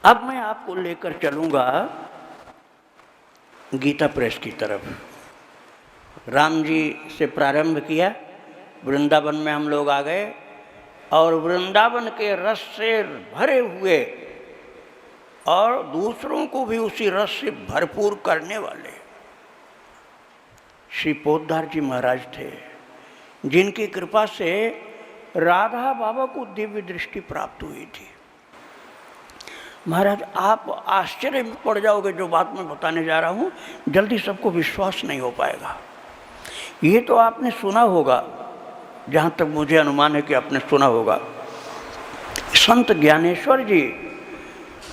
अब मैं आपको लेकर चलूँगा गीता प्रेस की तरफ। राम जी से प्रारंभ किया, वृंदावन में हम लोग आ गए और वृंदावन के रस से भरे हुए और दूसरों को भी उसी रस से भरपूर करने वाले श्री पोद्दार जी महाराज थे, जिनकी कृपा से राधा बाबा को दिव्य दृष्टि प्राप्त हुई थी। महाराज आप आश्चर्य में पड़ जाओगे, जो बात मैं बताने जा रहा हूँ जल्दी सबको विश्वास नहीं हो पाएगा। ये तो आपने सुना होगा, जहाँ तक मुझे अनुमान है कि आपने सुना होगा। संत ज्ञानेश्वर जी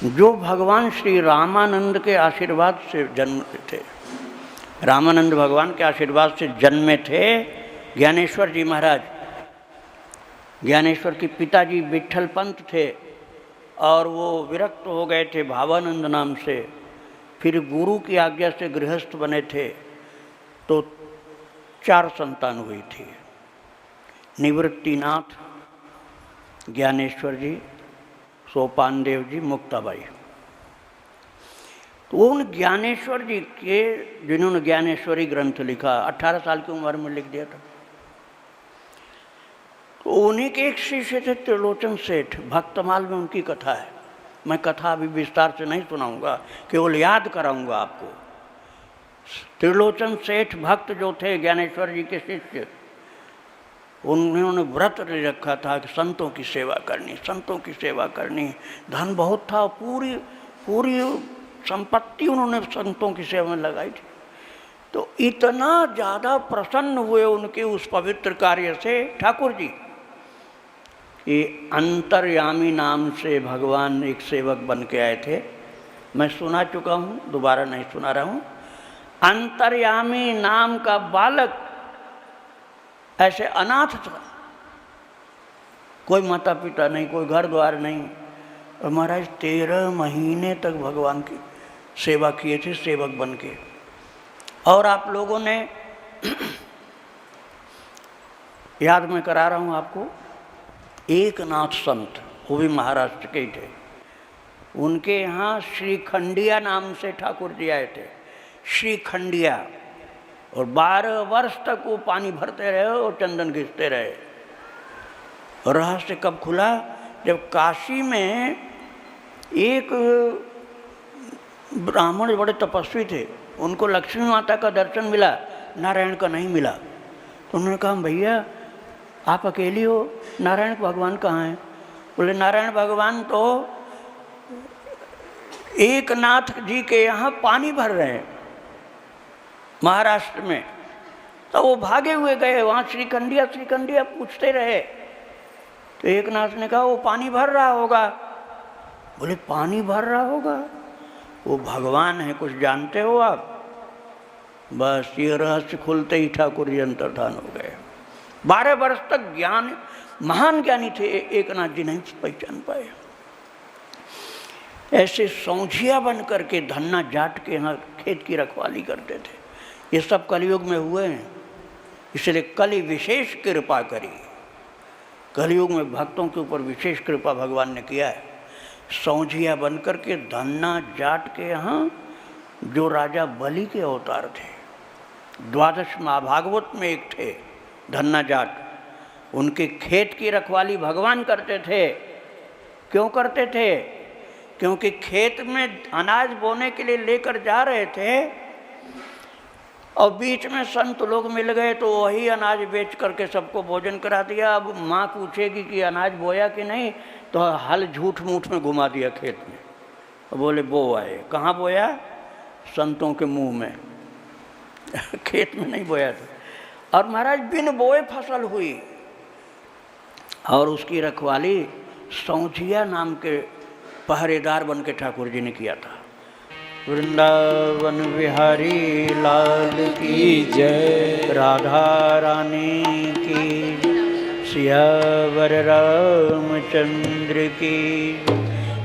जो भगवान श्री रामानंद के आशीर्वाद से जन्मे थे, रामानंद भगवान के आशीर्वाद से जन्मे थे ज्ञानेश्वर जी महाराज। ज्ञानेश्वर के पिताजी विट्ठल पंत थे और वो विरक्त हो गए थे भावानंद नाम से। फिर गुरु की आज्ञा से गृहस्थ बने थे तो 4 संतान हुई थी, निवृत्तिनाथ, ज्ञानेश्वर जी, सोपान देव जी, मुक्ताबाई। तो उन ज्ञानेश्वर जी के, जिन्होंने ज्ञानेश्वरी ग्रंथ लिखा, 18 साल की उम्र में लिख दिया था, तो उन्हीं के एक शिष्य थे त्रिलोचन सेठ। भक्तमाल में उनकी कथा है। मैं कथा अभी विस्तार से नहीं सुनाऊंगा, केवल याद कराऊंगा आपको। त्रिलोचन सेठ भक्त जो थे ज्ञानेश्वर जी के शिष्य, उन्होंने व्रत रखा था कि संतों की सेवा करनी, संतों की सेवा करनी। धन बहुत था, पूरी पूरी संपत्ति उन्होंने संतों की सेवा में लगाई थी। तो इतना ज़्यादा प्रसन्न हुए उनके उस पवित्र कार्य से ठाकुर जी, ये अंतर्यामी नाम से भगवान एक सेवक बन के आए थे। मैं सुना चुका हूँ, दोबारा नहीं सुना रहा हूँ। अंतर्यामी नाम का बालक ऐसे अनाथ था, कोई माता पिता नहीं, कोई घर द्वार नहीं, और महाराज 13 महीने तक भगवान की सेवा किए थे सेवक बन के। और आप लोगों ने याद में करा रहा हूँ आपको, एकनाथ संत, वो भी महाराष्ट्र के ही थे, उनके यहाँ श्रीखंडिया नाम से ठाकुर जी आए थे। श्रीखंडिया, और 12 वर्ष तक वो पानी भरते रहे और चंदन घिसते रहे। और रहस्य कब खुला, जब काशी में एक ब्राह्मण बड़े तपस्वी थे, उनको लक्ष्मी माता का दर्शन मिला, नारायण का नहीं मिला। तो उन्होंने कहा भैया आप अकेली हो, नारायण भगवान कहाँ हैं? बोले नारायण भगवान तो एकनाथ जी के यहाँ पानी भर रहे हैं महाराष्ट्र में। तो वो भागे हुए गए वहाँ, श्रीखंडिया श्रीखंडिया पूछते रहे। तो एकनाथ ने कहा वो पानी भर रहा होगा। बोले पानी भर रहा होगा? वो भगवान है, कुछ जानते हो आप? बस ये रहस्य खुलते ही ठाकुर जी अंतर्धान हो गए। 12 वर्ष तक ज्ञान, महान ज्ञानी थे, एकनाथ जी नहीं पहचान पाए। ऐसे सौंझिया बन करके धन्ना जाट के यहाँ खेत की रखवाली करते थे। ये सब कलयुग में हुए हैं, इसलिए कली विशेष कृपा करी। कलयुग में भक्तों के ऊपर विशेष कृपा भगवान ने किया है। सौंझिया बन करके धन्ना जाट के यहाँ, जो राजा बलि के अवतार थे, 12 महाभागवत में एक थे धन्ना जाट, उनके खेत की रखवाली भगवान करते थे। क्यों करते थे? क्योंकि खेत में अनाज बोने के लिए लेकर जा रहे थे और बीच में संत लोग मिल गए, तो वही अनाज बेच करके सबको भोजन करा दिया। अब माँ पूछेगी कि अनाज बोया कि नहीं, तो हल झूठ मूठ में घुमा दिया खेत में। तो बोले बो आए। कहाँ बोया? संतों के मुंह में खेत में नहीं बोया था। और महाराज बिन बोए फसल हुई, और उसकी रखवाली सौंझिया नाम के पहरेदार बन के ठाकुर जी ने किया था। वृंदावन बिहारी लाल की जय, राधा रानी की, सियावर रामचंद्र की,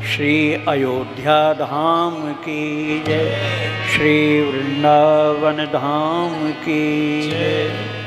श्री अयोध्या धाम की जय, श्री वृंदावन धाम की जय।